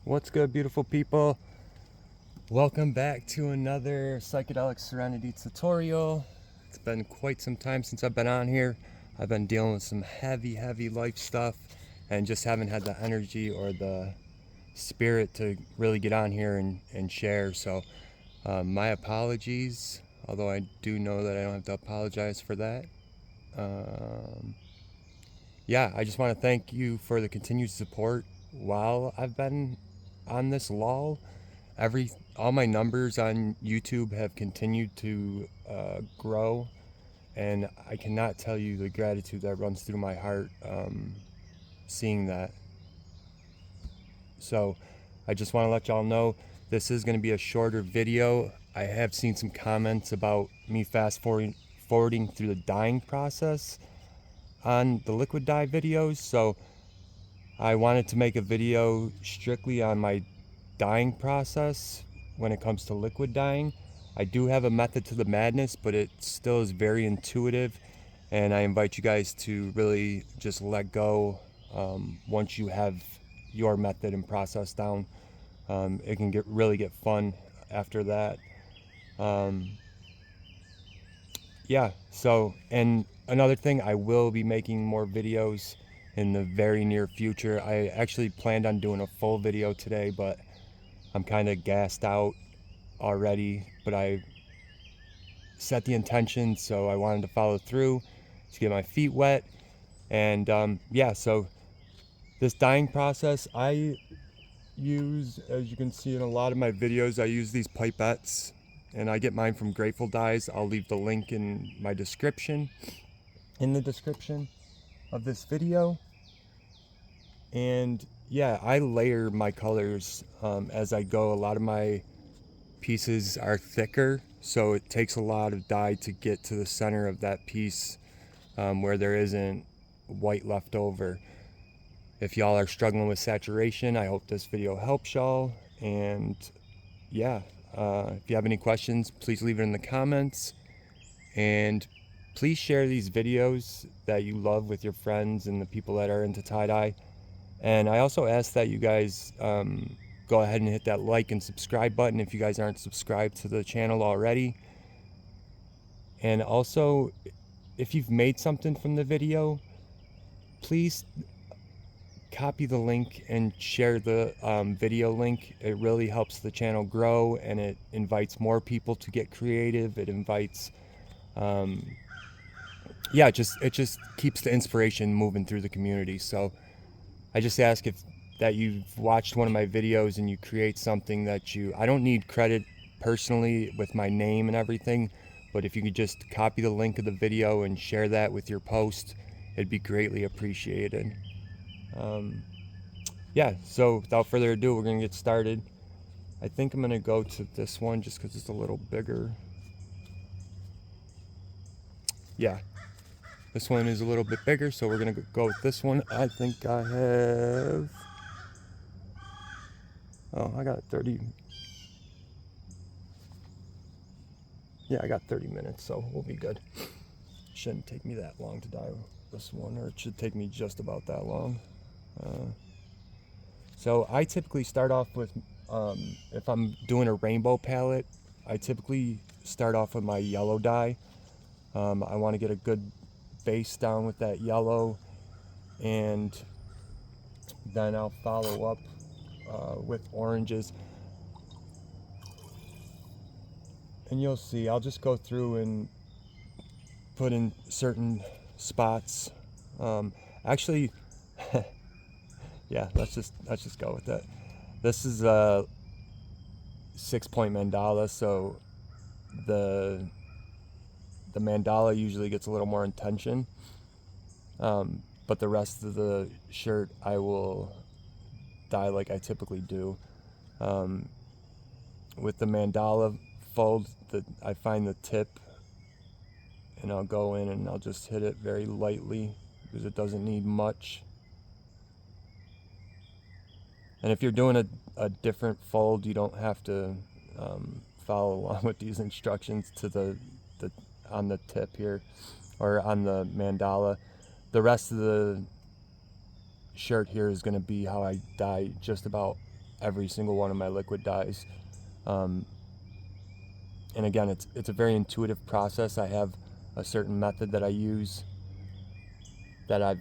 What's good, beautiful people? Welcome back to another Psychedelic Serenity tutorial. It's been quite some time since I've been on here. I've been dealing with some heavy life stuff and just haven't had the energy or the spirit to really get on here and share. So my apologies, although I do know that I don't have to apologize for that. Yeah, I just want to thank you for the continued support while I've been on this lull. All my numbers on YouTube have continued to grow, and I cannot tell you the gratitude that runs through my heart seeing that. So I just want to let y'all know this is going to be a shorter video. I have seen some comments about me fast forwarding through the dyeing process on the liquid dye videos, so I wanted to make a video strictly on my dyeing process when it comes to liquid dyeing. I do have a method to the madness, but it still is very intuitive, and I invite you guys to really just let go once you have your method and process down. It can really get fun after that. Yeah, so, and another thing, I will be making more videos in the very near future. I actually planned on doing a full video today, but I'm kind of gassed out already. But I set the intention, so I wanted to follow through to get my feet wet. And yeah, so this dyeing process, I use, as you can see in a lot of my videos, I use these pipettes, and I get mine from Grateful Dyes. I'll leave the link in the description of this video. And yeah, I layer my colors as I go. A lot of my pieces are thicker, so it takes a lot of dye to get to the center of that piece where there isn't white left over. If y'all are struggling with saturation, I hope this video helps y'all. And yeah, if you have any questions, please leave it in the comments. And please share these videos that you love with your friends and the people that are into tie-dye. And I also ask that you guys go ahead and hit that like and subscribe button if you guys aren't subscribed to the channel already. And also, if you've made something from the video, please copy the link and share the video link. It really helps the channel grow, and it invites more people to get creative. It invites yeah, it just keeps the inspiration moving through the community. So I just ask that you've watched one of my videos and you create something that I don't need credit personally with my name and everything, but if you could just copy the link of the video and share that with your post, it'd be greatly appreciated. Yeah, so without further ado, we're gonna get started. I think I'm gonna go to this one just because it's a little bigger. Yeah, this one is a little bit bigger, so we're gonna go with this one. I think I have, oh, I got 30. Yeah, I got 30 minutes, so we'll be good. Shouldn't take me that long to dye this one, or it should take me just about that long. So I typically start off with, if I'm doing a rainbow palette, I typically start off with my yellow dye. I want to get a good base down with that yellow, and then I'll follow up with oranges. And you'll see, I'll just go through and put in certain spots. Actually, yeah, let's just go with that. This is a 6-point mandala, so the mandala usually gets a little more intention, but the rest of the shirt I will dye like I typically do. With the mandala fold, I find the tip, and I'll go in and I'll just hit it very lightly because it doesn't need much. And if you're doing a different fold, you don't have to follow along with these instructions to on the tip here or on the mandala. The rest of the shirt here is going to be how I dye just about every single one of my liquid dyes. And again, it's a very intuitive process. I have a certain method that I use that I've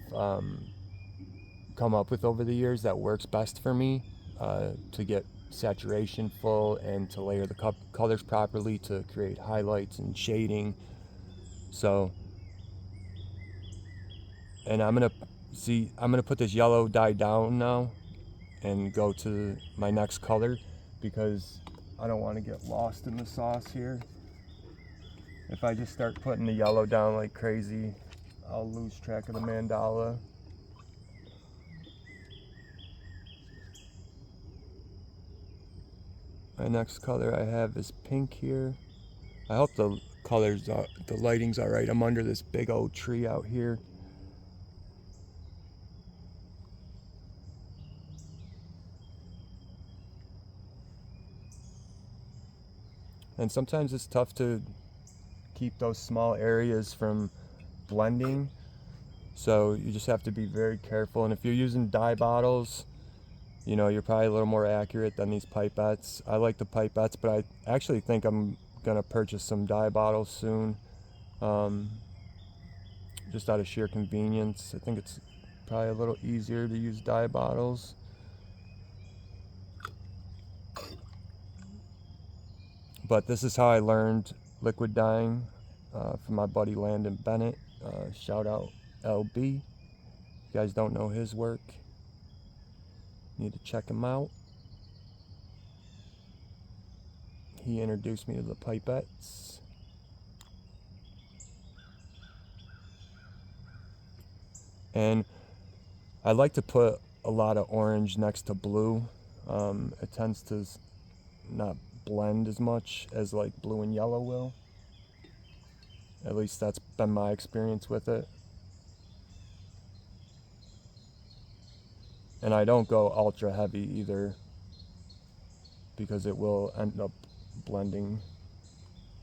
come up with over the years that works best for me to get saturation full and to layer the colors properly to create highlights and shading. So, and I'm gonna put this yellow dye down now and go to my next color because I don't want to get lost in the sauce here. If I just start putting the yellow down like crazy, I'll lose track of the mandala. My next color I have is pink here. I hope the lighting's all right. I'm under this big old tree out here. And sometimes it's tough to keep those small areas from blending. So you just have to be very careful. And if you're using dye bottles, you know, you're probably a little more accurate than these pipettes. I like the pipettes, but I actually think I'm gonna purchase some dye bottles soon, just out of sheer convenience. I think it's probably a little easier to use dye bottles. But this is how I learned liquid dyeing from my buddy Landon Bennett. Shout out LB. If you guys don't know his work, need to check him out. He introduced me to the pipettes. And I like to put a lot of orange next to blue. It tends to not blend as much as like blue and yellow will. At least that's been my experience with it. And I don't go ultra heavy either, because it will end up blending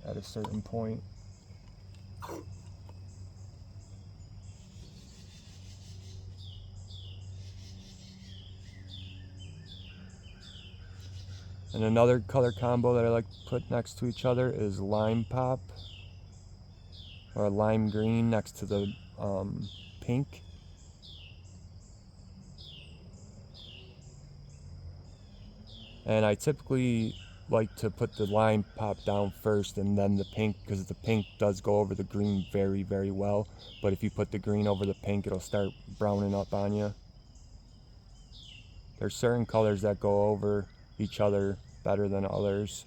at a certain point. And another color combo that I like to put next to each other is lime pop, or lime green next to the pink. And I typically like to put the lime pop down first and then the pink, because the pink does go over the green very, very well. But if you put the green over the pink, it'll start browning up on you. There's certain colors that go over each other better than others.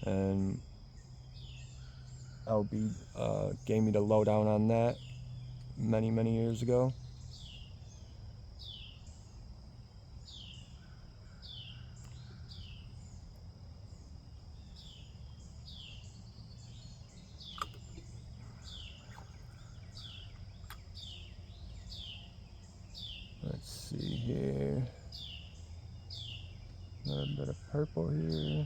And LB gave me the lowdown on that many, many years ago. Let's see here. A little bit of purple here.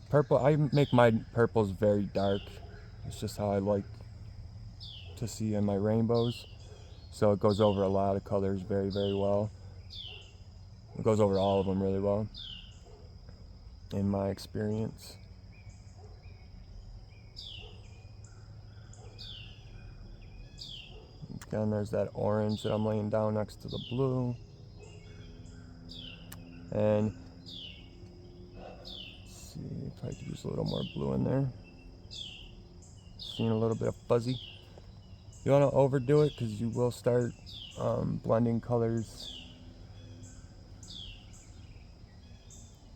Purple, I make my purples very dark. It's just how I like to see in my rainbows. So it goes over a lot of colors very, very well. It goes over all of them really well, in my experience. Again, there's that orange that I'm laying down next to the blue. And let's see, probably could use a little more blue in there. Seeing a little bit of fuzzy. You don't want to overdo it because you will start blending colors,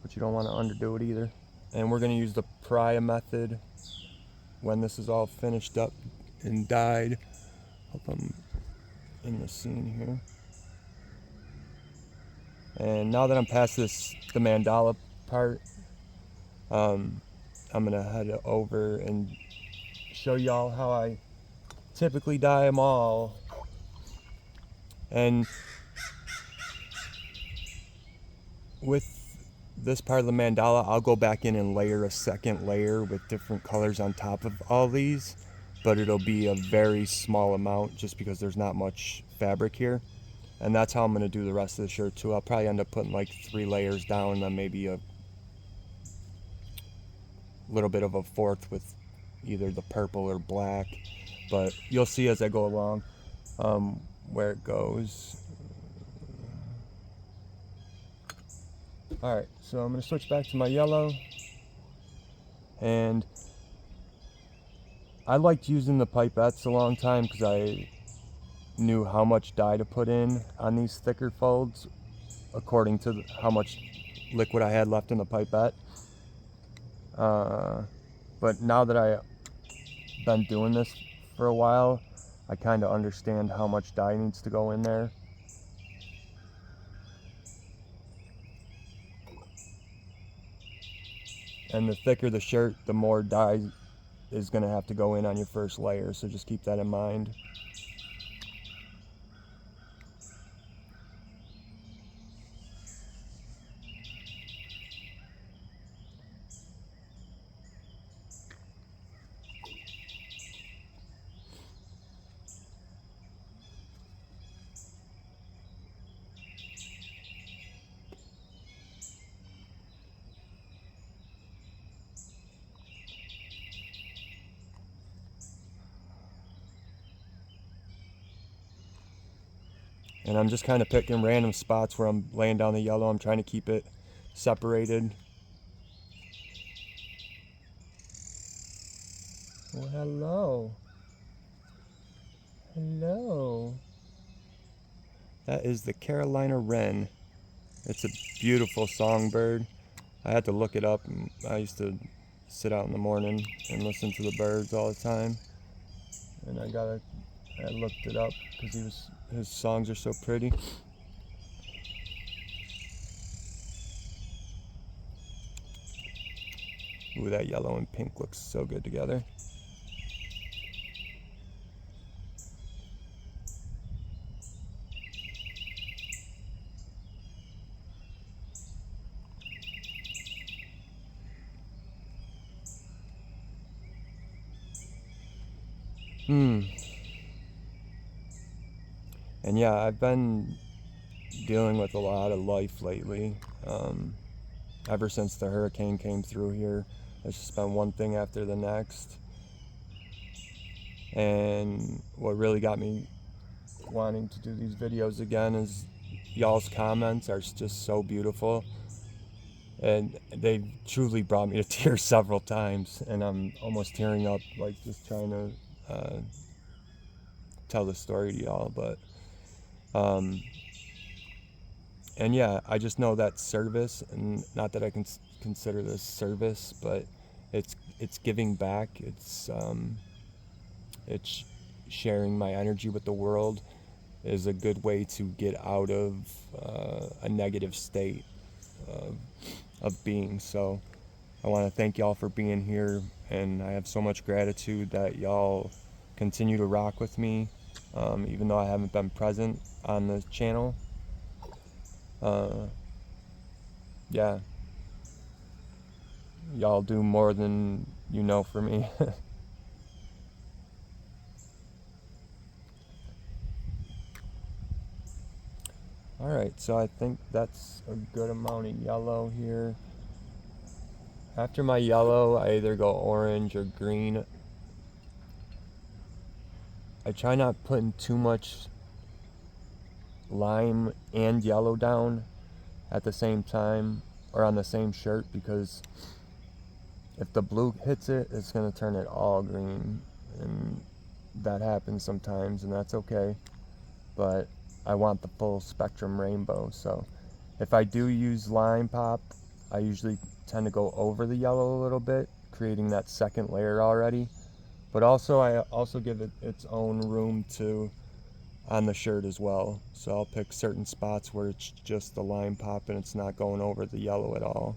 but you don't want to underdo it either. And we're going to use the Pariah method when this is all finished up and dyed. Hope I'm in the scene here. And now that I'm past the mandala part, I'm gonna head over and show y'all how I typically dye them all. And with this part of the mandala, I'll go back in and layer a second layer with different colors on top of all these, but it'll be a very small amount just because there's not much fabric here. And that's how I'm going to do the rest of the shirt too. I'll probably end up putting like 3 layers down, and then maybe a little bit of a fourth with either the purple or black. But you'll see as I go along where it goes. Alright, so I'm going to switch back to my yellow. And I liked using the pipettes a long time because I knew how much dye to put in on these thicker folds according to how much liquid I had left in the pipette. But now that I've been doing this for a while, I kind of understand how much dye needs to go in there. And the thicker the shirt, the more dye is going to have to go in on your first layer, so just keep that in mind. And I'm just kind of picking random spots where I'm laying down the yellow. I'm trying to keep it separated. Well, hello. Hello. That is the Carolina wren. It's a beautiful songbird. I had to look it up. I used to sit out in the morning and listen to the birds all the time. And I looked it up because his songs are so pretty. Ooh, that yellow and pink looks so good together. And yeah, I've been dealing with a lot of life lately. Ever since the hurricane came through here, it's just been one thing after the next. And what really got me wanting to do these videos again is y'all's comments are just so beautiful. And they've truly brought me to tears several times. And I'm almost tearing up, like just trying to tell the story to y'all. But and yeah, I just know that service, and not that I can consider this service, but it's giving back. It's sharing my energy with the world is a good way to get out of a negative state of being. So I want to thank y'all for being here, and I have so much gratitude that y'all continue to rock with me, even though I haven't been present on the channel. Yeah, y'all do more than you know for me. Alright, so I think that's a good amount of yellow here. After my yellow, I either go orange or green. I try not putting too much lime and yellow down at the same time or on the same shirt, because if the blue hits it, it's going to turn it all green, and that happens sometimes, and that's okay. But I want the full spectrum rainbow, so if I do use lime pop, I usually tend to go over the yellow a little bit, creating that second layer already. But also I also give it its own room to on the shirt as well. So I'll pick certain spots where it's just the lime pop and it's not going over the yellow at all.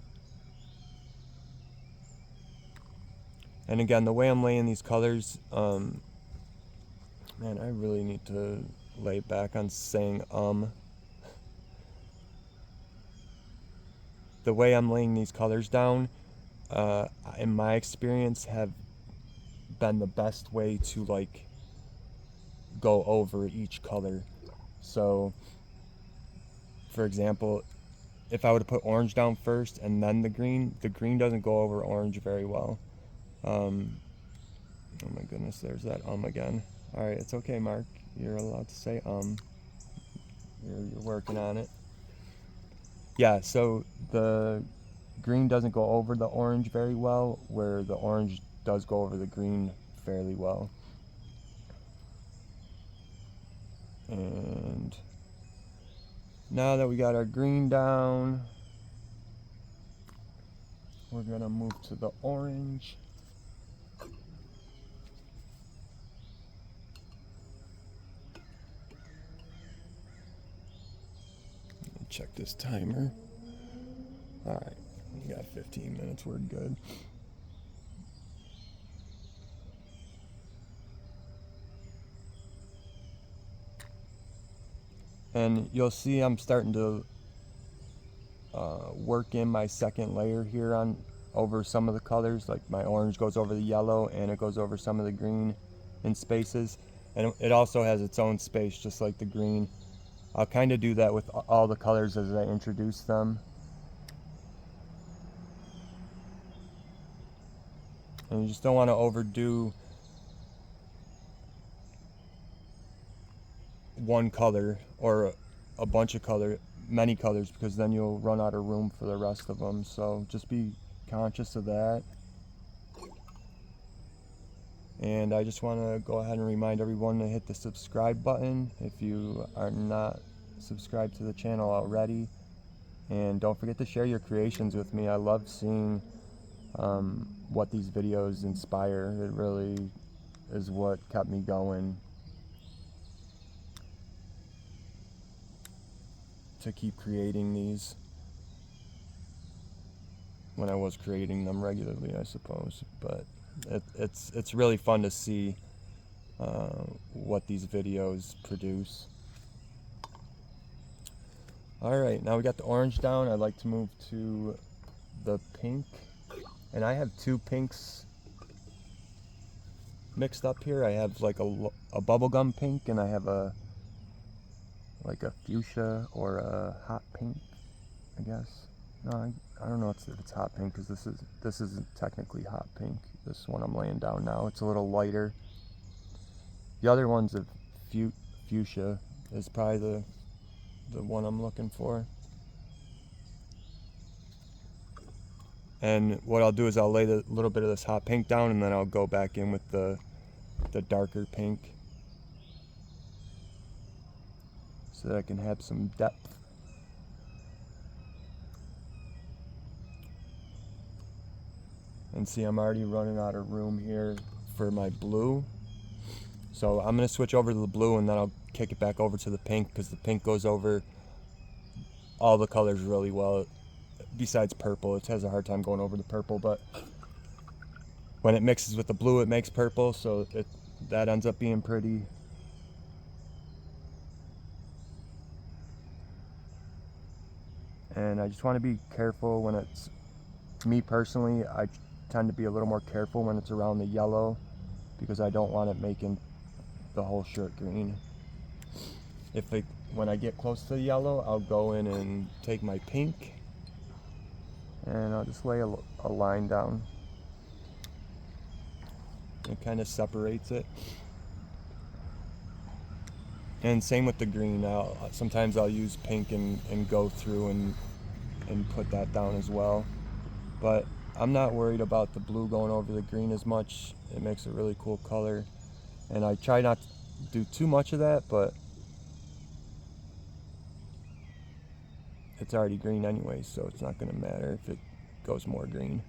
And again, the way I'm laying these colors, man, I really need to lay back on saying the way I'm laying these colors down, in my experience, have been the best way to like go over each color. So for example, if I would have put orange down first and then the green doesn't go over orange very well. Oh my goodness, there's that again. All right, it's okay, Mark. You're allowed to say You're working on it. Yeah, so the green doesn't go over the orange very well, where the orange does go over the green fairly well. And now that we got our green down, we're gonna move to the orange. Check this timer. All right, we got 15 minutes, we're good. And you'll see I'm starting to work in my second layer here on over some of the colors. Like my orange goes over the yellow and it goes over some of the green in spaces. And it also has its own space, just like the green. I'll kind of do that with all the colors as I introduce them. And you just don't want to overdo one color or a bunch of many colors, because then you'll run out of room for the rest of them. So just be conscious of that. And I just want to go ahead and remind everyone to hit the subscribe button if you are not subscribed to the channel already. And don't forget to share your creations with me. I love seeing what these videos inspire. It really is what kept me going to keep creating these when I was creating them regularly, I suppose. But it's really fun to see what these videos produce. Alright, now we got the orange down. I'd like to move to the pink. And I have two pinks mixed up here. I have like a bubblegum pink, and I have like a fuchsia or a hot pink, I guess. No, I don't know if it's hot pink, because this isn't technically hot pink. This one I'm laying down now, it's a little lighter. The other one's a fuchsia, is probably the one I'm looking for. And what I'll do is I'll lay a little bit of this hot pink down, and then I'll go back in with the darker pink so that I can have some depth. And see, I'm already running out of room here for my blue. So I'm going to switch over to the blue, and then I'll kick it back over to the pink, because the pink goes over all the colors really well. Besides purple, it has a hard time going over the purple, but when it mixes with the blue, it makes purple, so that ends up being pretty. And I just want to be careful when it's, me personally, I tend to be a little more careful when it's around the yellow, because I don't want it making the whole shirt green. When I get close to the yellow, I'll go in and take my pink, and I'll just lay a line down. It kind of separates it. And same with the green. Sometimes I'll use pink and go through and put that down as well. But I'm not worried about the blue going over the green as much. It makes a really cool color. And I try not to do too much of that, but it's already green anyway, so it's not going to matter if it goes more green.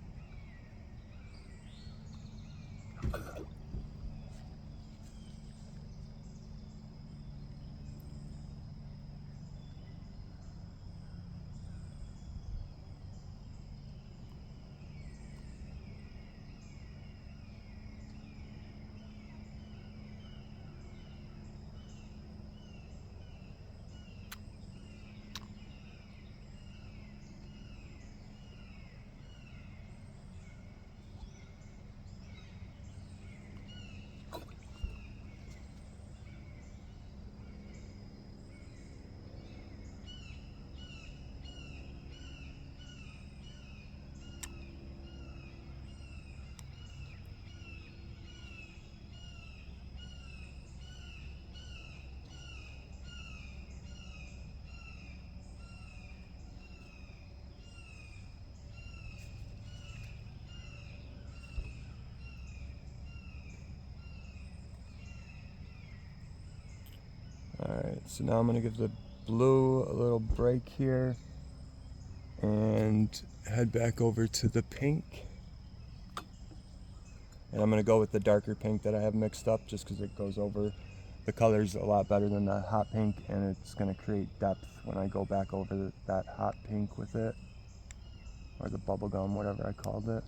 Alright, so now I'm going to give the blue a little break here and head back over to the pink. And I'm going to go with the darker pink that I have mixed up just because it goes over the colors a lot better than the hot pink, and it's going to create depth when I go back over that hot pink with it, or the bubblegum, whatever I called it.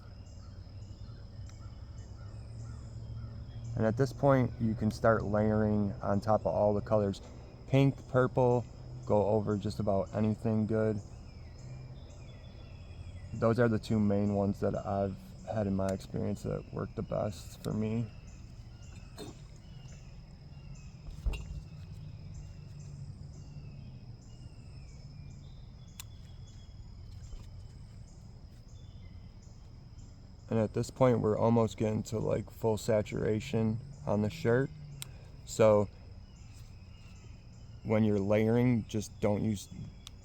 And at this point you can start layering on top of all the colors. Pink, purple, go over just about anything good. Those are the two main ones that I've had in my experience that work the best for me. And at this point we're almost getting to like full saturation on the shirt. So when you're layering, just don't use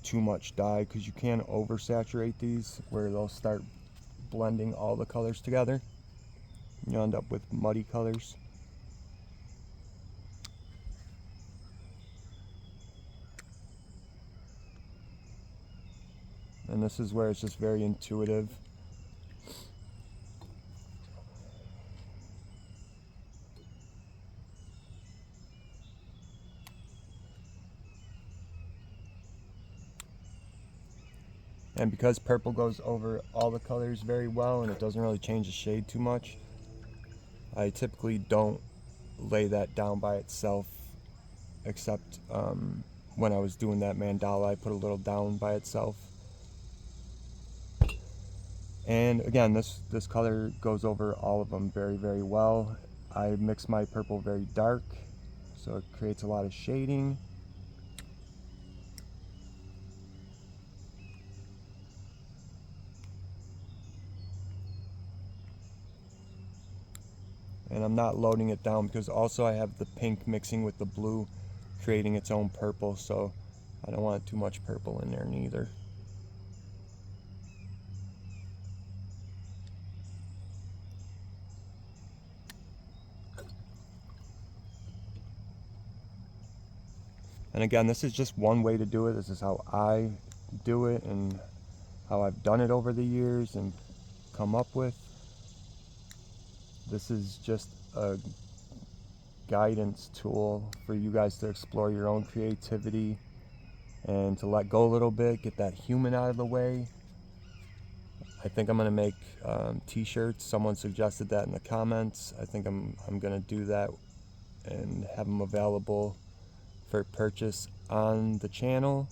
too much dye because you can oversaturate these where they'll start blending all the colors together. You end up with muddy colors. And this is where it's just very intuitive. And because purple goes over all the colors very well and it doesn't really change the shade too much, I typically don't lay that down by itself, except when I was doing that mandala, I put a little down by itself. And again, this color goes over all of them very, very well. I mix my purple very dark, so it creates a lot of shading. And I'm not loading it down because also I have the pink mixing with the blue, creating its own purple, so I don't want too much purple in there neither. And again, this is just one way to do it. This is how I do it and how I've done it over the years and come up with. This is just a guidance tool for you guys to explore your own creativity and to let go a little bit, get that human out of the way. I think I'm gonna make t-shirts. Someone suggested that in the comments. I think I'm gonna do that and have them available for purchase on the channel.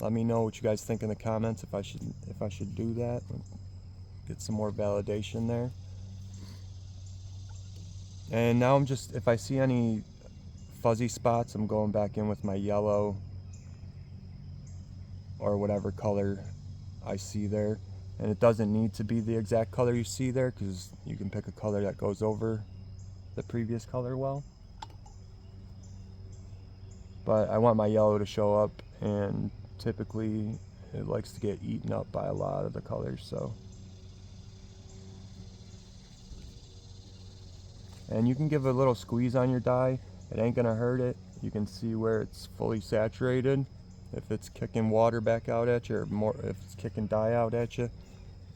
Let me know what you guys think in the comments if I should do that. Get some more validation there. And now I'm just, if I see any fuzzy spots, I'm going back in with my yellow or whatever color I see there. And it doesn't need to be the exact color you see there because you can pick a color that goes over the previous color well. But I want my yellow to show up, and typically it likes to get eaten up by a lot of the colors, so. And you can give a little squeeze on your dye. It ain't gonna hurt it. You can see where it's fully saturated. If it's kicking water back out at you, or more, if it's kicking dye out at you,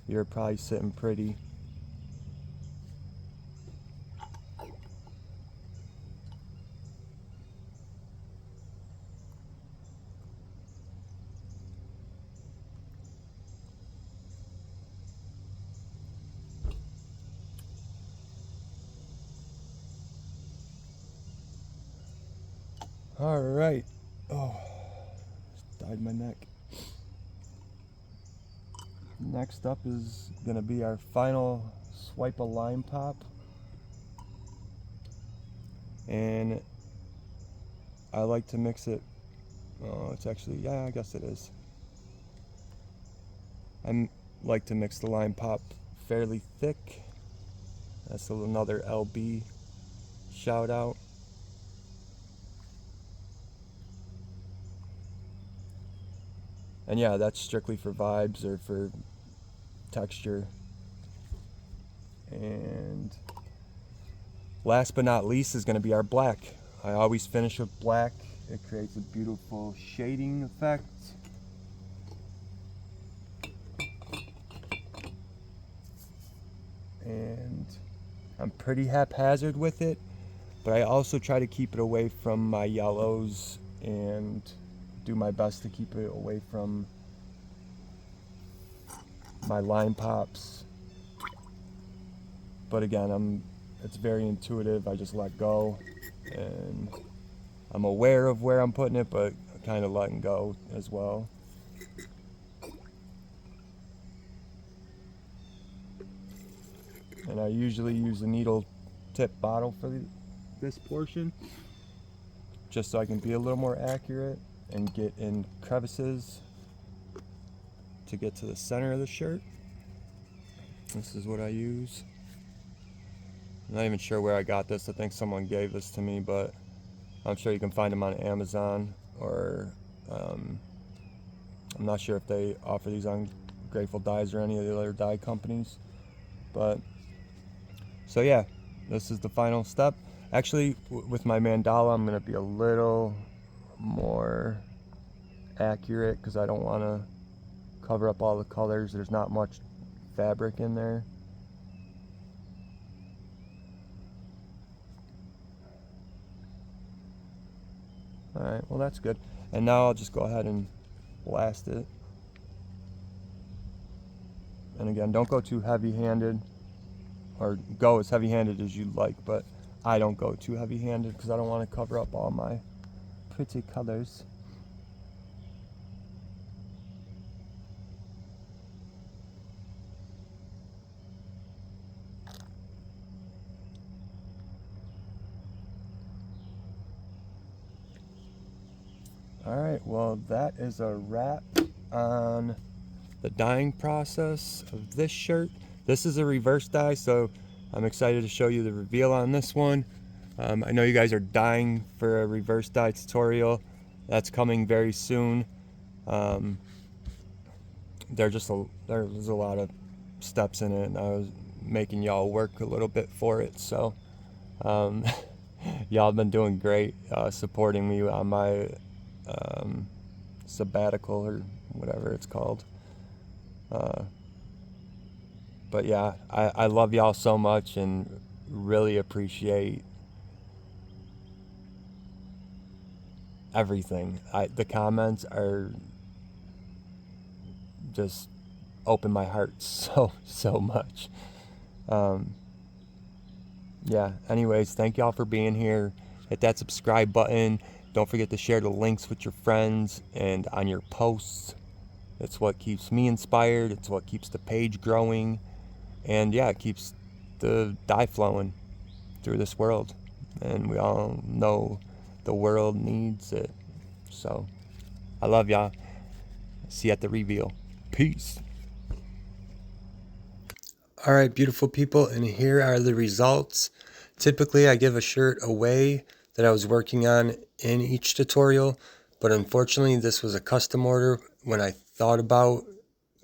you're probably sitting pretty. All right. Oh, just dyed my neck. Next up is gonna be our final swipe of lime pop. And I like to mix it, oh, it's actually, yeah, I guess it is. I like to mix the lime pop fairly thick. That's another LB shout out. And yeah, that's strictly for vibes or for texture. And last but not least is going to be our black. I always finish with black. It creates a beautiful shading effect. And I'm pretty haphazard with it, but I also try to keep it away from my yellows and do my best to keep it away from my line pops. But again, it's very intuitive. I just let go, and I'm aware of where I'm putting it, but kind of letting go as well. And I usually use a needle tip bottle for this portion, just so I can be a little more accurate and get in crevices to get to the center of the shirt. This is what I use. I'm not even sure where I got this. I think someone gave this to me, but I'm sure you can find them on Amazon, or I'm not sure if they offer these on Grateful Dyes or any of the other dye companies. But so yeah, this is the final step. Actually, with my mandala, I'm going to be a little more accurate because I don't want to cover up all the colors. There's not much fabric in there. Alright, well that's good. And now I'll just go ahead and blast it. And again, don't go too heavy-handed, or go as heavy-handed as you'd like, but I don't go too heavy-handed because I don't want to cover up all my pretty colors. Alright, well that is a wrap on the dyeing process of this shirt. This is a reverse dye, so I'm excited to show you the reveal on this one. I know you guys are dying for a reverse dye tutorial. That's coming very soon. There's a lot of steps in it, and I was making y'all work a little bit for it, so y'all have been doing great supporting me on my sabbatical, or whatever it's called. But yeah, I love y'all so much and really appreciate everything. The comments are just open my heart so much. Yeah, anyways, thank y'all for being here. Hit that subscribe button. Don't forget to share the links with your friends and on your posts. It's what keeps me inspired. It's what keeps the page growing. And yeah, it keeps the dye flowing through this world. And we all know the world needs it. So, I love y'all. See you at the reveal. Peace. Alright, beautiful people, and here are the results. Typically, I give a shirt away that I was working on in each tutorial, but unfortunately, this was a custom order. When I thought about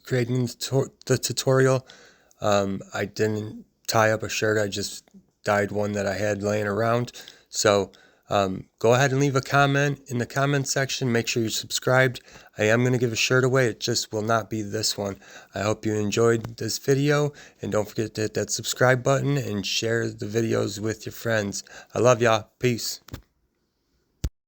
creating the tutorial, I didn't tie up a shirt. I just dyed one that I had laying around. So go ahead and leave a comment in the comment section. Make sure you're subscribed. I am going to give a shirt away. It just will not be this one. I hope you enjoyed this video, and don't forget to hit that subscribe button and share the videos with your friends. I love y'all. Peace.